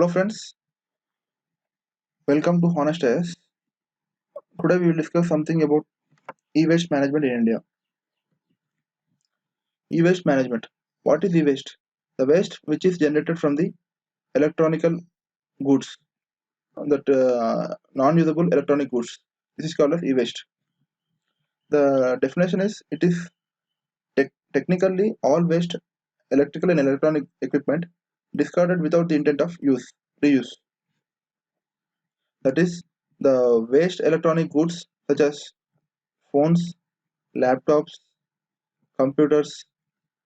Hello friends, welcome to Honest AS. Today we will discuss something about e-waste management in India. E-waste management. What is e-waste? The waste which is generated from the electronical goods, that non-usable electronic goods. This is called as e-waste. The definition is it is technically all waste, electrical and electronic equipment discarded without the intent of reuse. That is, the waste electronic goods such as phones, laptops, computers,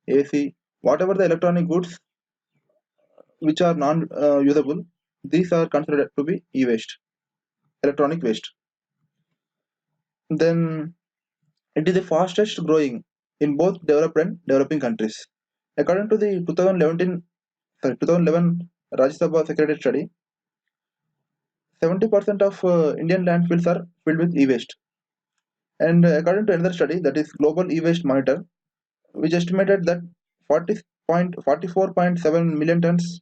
AC, whatever the electronic goods which are non-usable, these are considered to be e-waste, electronic waste. Then it is the fastest growing in both developed and developing countries. According to the 2011 Rajya Sabha Secretary study, 70% of Indian landfills are filled with e-waste. And according to another study, that is Global E-Waste Monitor, which estimated that 44.7 million tons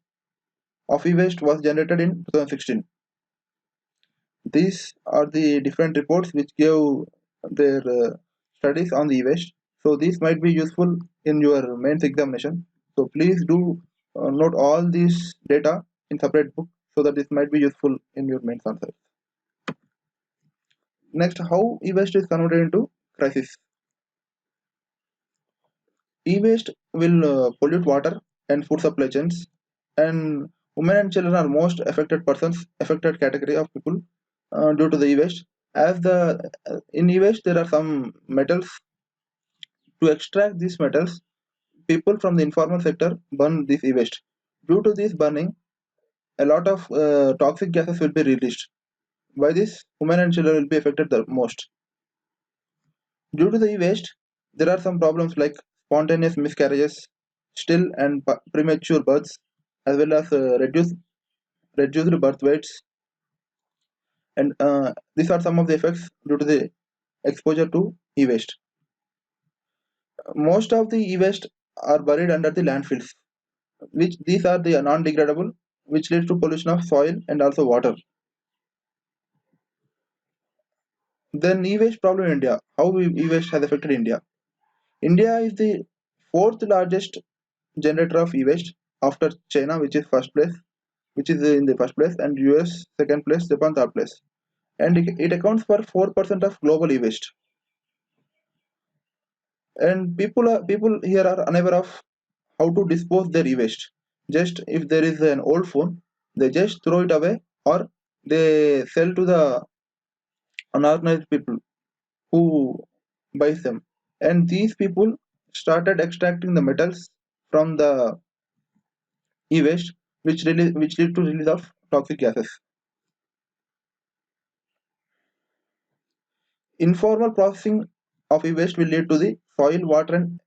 of e-waste was generated in 2016. These are the different reports which give their studies on the e-waste. So these might be useful in your mains examination. So please do note all these data in separate book so that this might be useful in your mains answers. Next, how e-waste is converted into crisis. E-waste will pollute water and food supply chains, and women and children are most affected category of people due to the e-waste. As the in e-waste there are some metals. To extract these metals, people from the informal sector burn this e-waste. Due to this burning, a lot of toxic gases will be released. By this, women and children will be affected the most. Due to the e-waste, there are some problems like spontaneous miscarriages, still and premature births, as well as reduced birth weights, and these are some of the effects due to the exposure to e-waste. Most of the e-waste are buried under the landfills, which these are the non-degradable, which leads to pollution of soil and also water. Then e-waste problem in India. How e-waste has affected India? India is the fourth largest generator of e-waste after China, which is in the first place, and US second place, Japan third place, and it accounts for 4% of global e-waste. And people here are unaware of how to dispose their e-waste. Just if there is an old phone, they just throw it away, or they sell to the unorganized people who buys them. And these people started extracting the metals from the e-waste, which lead to release of toxic gases. Informal processing of e-waste will lead to the soil, water, and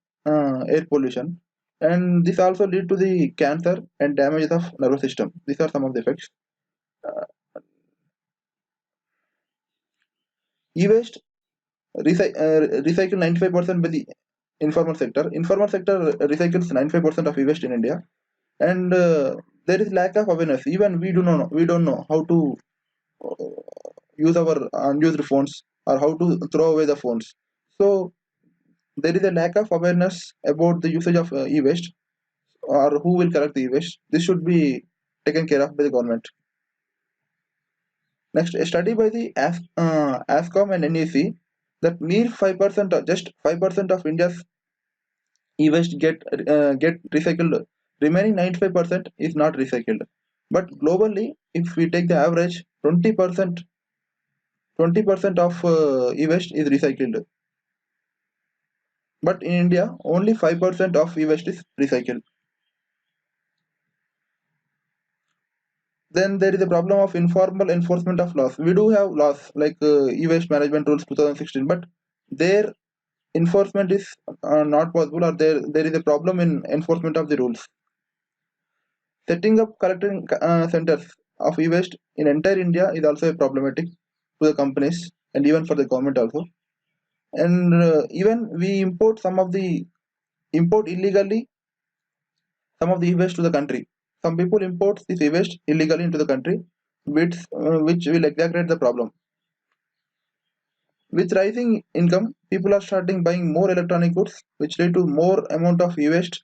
air pollution, and this also lead to the cancer and damages of nervous system. These are some of the effects. Uh, E-waste recycle 95% by the informal sector. Informal sector recycles 95% of e-waste in India, and there is lack of awareness. Even we don't know how to use our unused phones or how to throw away the phones. So there is a lack of awareness about the usage of e-waste or who will collect the e-waste. This should be taken care of by the government. Next, a study by the ASCOM and NEC that mere 5%, just 5% of India's e-waste get recycled. Remaining 95% is not recycled. But globally, if we take the average, 20% of e-waste is recycled. But in India, only 5% of e-waste is recycled. Then there is a problem of informal enforcement of laws. We do have laws like e-waste management rules 2016, but their enforcement is not possible, or there is a problem in enforcement of the rules. Setting up collecting centers of e-waste in entire India is also a problematic to the companies and even for the government also. And even we import illegally some of the e-waste to the country. some people import this e-waste illegally into the country, which will exacerbate the problem. With rising income, people are starting buying more electronic goods, which lead to more amount of e-waste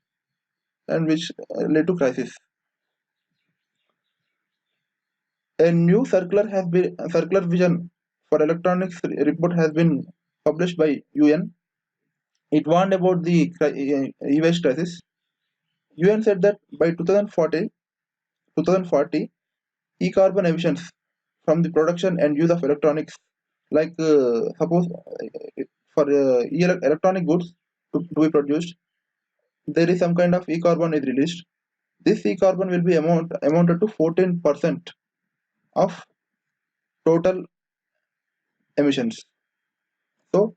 and which led to crisis. A new circular vision for electronics report has been published by UN. It warned about the e-waste crisis. UN said that by 2040, e-carbon emissions from the production and use of electronics, like suppose for electronic goods to be produced, there is some kind of e-carbon is released. This e-carbon will be amounted to 14% of total emissions. So,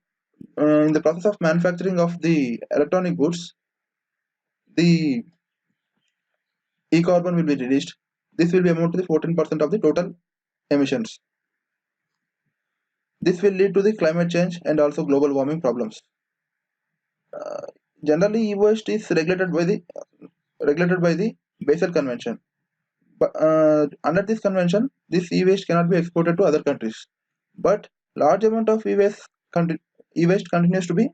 in the process of manufacturing of the electronic goods, the e-carbon will be released. This will be amount to the 14% of the total emissions. This will lead to the climate change and also global warming problems. Generally, e-waste is regulated by the Basel Convention. But under this convention, this e-waste cannot be exported to other countries. But large amount of e-waste continues to be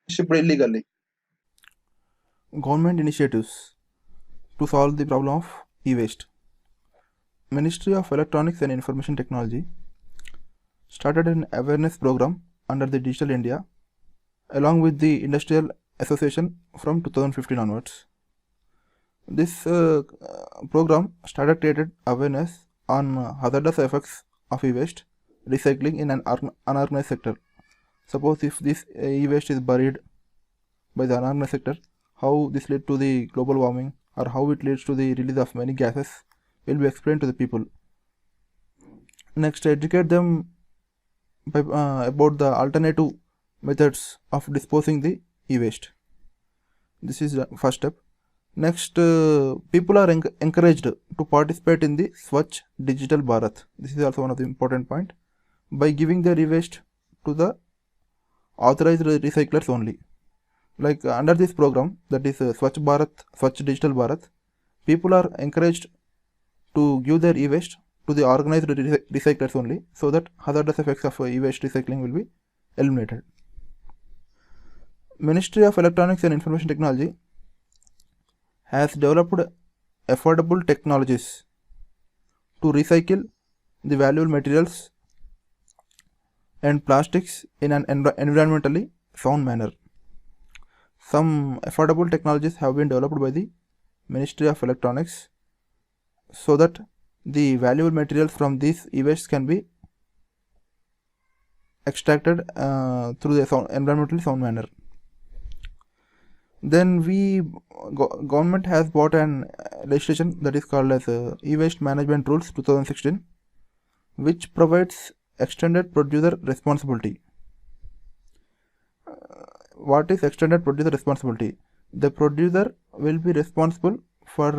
shipped illegally. Government initiatives to solve the problem of e-waste. Ministry of Electronics and Information Technology started an awareness program under the Digital India along with the Industrial Association from 2015 onwards. This program started created awareness on hazardous effects of e-waste recycling in an unorganized sector. Suppose if this e-waste is buried by the unorganized sector, how this leads to the global warming or how it leads to the release of many gases will be explained to the people. Next, educate them by, about the alternative methods of disposing the e-waste. This is the first step. Next, people are encouraged to participate in the Swachh Digital Bharat. This is also one of the important point, by giving their e-waste to the authorized recyclers only. Like under this program, that is Swachh Digital Bharat, people are encouraged to give their e-waste to the organized recyclers only, so that hazardous effects of e-waste recycling will be eliminated. Ministry of Electronics and Information Technology has developed affordable technologies to recycle the valuable materials and plastics in an environmentally sound manner. Some affordable technologies have been developed by the Ministry of Electronics so that the valuable materials from these e-waste can be extracted through the environmentally sound manner. Then government has bought an legislation that is called as E-Waste Management Rules 2016, which provides extended producer responsibility. What is extended producer responsibility? The producer will be responsible for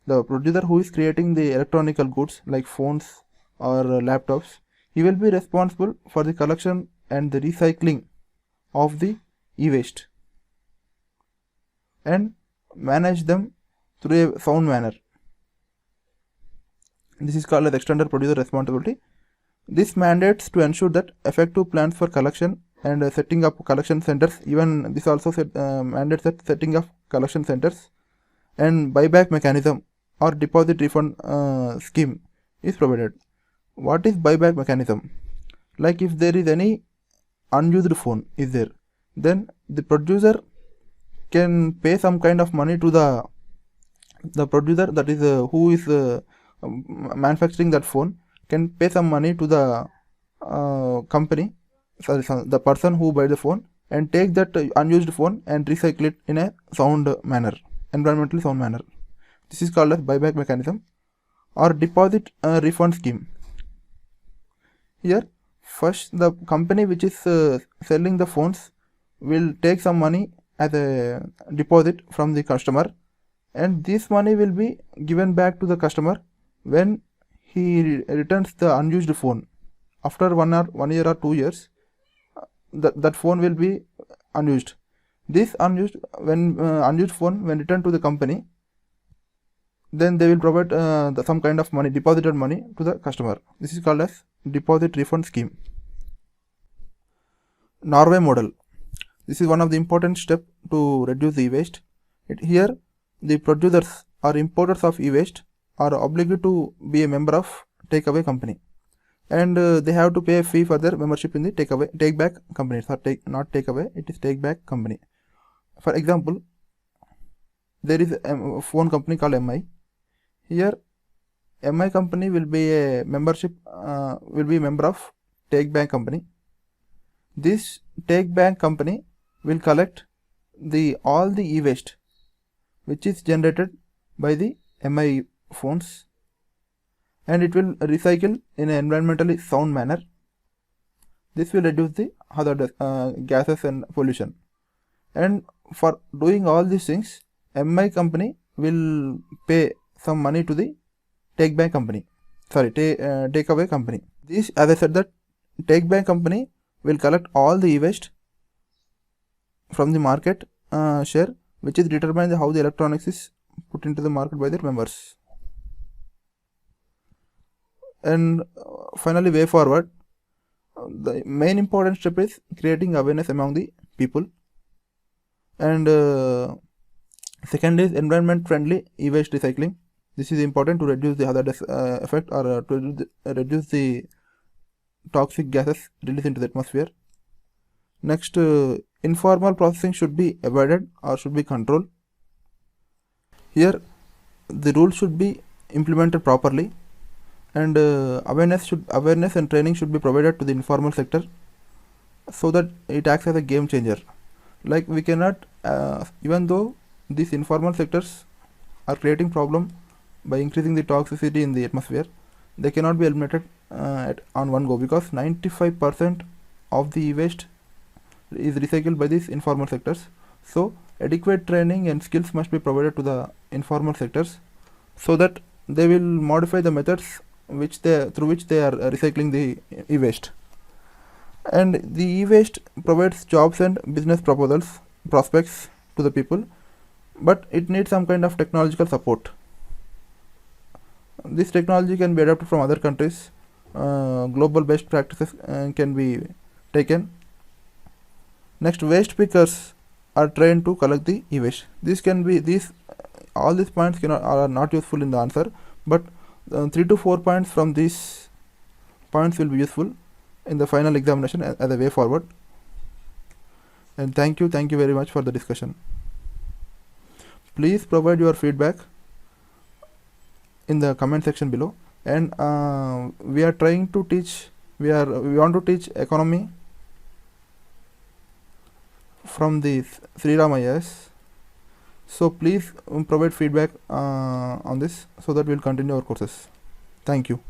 the producer who is creating the electronic goods like phones or laptops. He will be responsible for the collection and the recycling of the e-waste and manage them through a sound manner. This is called as extended producer responsibility. This mandates to ensure that effective plans for collection and setting up collection centers. Even this also mandates that setting up collection centers and buyback mechanism or deposit refund scheme is provided. What is buyback mechanism? Like if there is any unused phone is there, then the producer can pay some kind of money to the producer, that is who is manufacturing that phone, can pay some money to the company, sorry, the person who buys the phone, and take that unused phone and recycle it in a sound manner, environmentally sound manner. This is called as buyback mechanism or deposit refund scheme. Here, first the company which is selling the phones will take some money as a deposit from the customer, and this money will be given back to the customer when he returns the unused phone. After 1 year or 2 years, that phone will be unused. This unused phone when returned to the company, then they will provide some kind of money, deposited money to the customer. This is called as deposit refund scheme. Norway model. This is one of the important steps to reduce the e-waste. Here, the producers or importers of e-waste are obligated to be a member of takeaway company, and they have to pay a fee for their membership in the take back company. Not takeaway, it is take back company. For example, there is a phone company called MI. Here, MI company will be a membership, will be a member of take back company. This take back company will collect all the e-waste which is generated by the MI phones, and it will recycle in an environmentally sound manner. This will reduce the hazardous gases and pollution. And for doing all these things, MI company will pay some money to the takeaway company. This, as I said, that takeaway company will collect all the e-waste from the market share, which is determined how the electronics is put into the market by their members. And finally, Wayforward. The main important step is creating awareness among the people, and second is environment friendly e-waste recycling. This is important to reduce the hazardous effect, or to reduce the toxic gases released into the atmosphere. Next, informal processing should be avoided or should be controlled. Here, the rules should be implemented properly, and awareness and training should be provided to the informal sector, so that it acts as a game changer. Like, we cannot, even though these informal sectors are creating problem by increasing the toxicity in the atmosphere, they cannot be eliminated on one go, because 95% of the e-waste is recycled by these informal sectors. So adequate training and skills must be provided to the informal sectors, so that they will modify the methods through which they are recycling the e-waste. And the e-waste provides jobs and business prospects to the people, but it needs some kind of technological support. This technology can be adapted from other countries. Global best practices can be taken. Next, waste pickers are trained to collect the e-waste. All these points are not useful in the answer, but 3 to 4 points from these points will be useful in the final examination as a way forward. And thank you very much for the discussion. Please provide your feedback in the comment section below. And we are trying to teach, we want to teach economy from the Sriram IAS. So please provide feedback on this, so that we'll continue our courses. Thank you.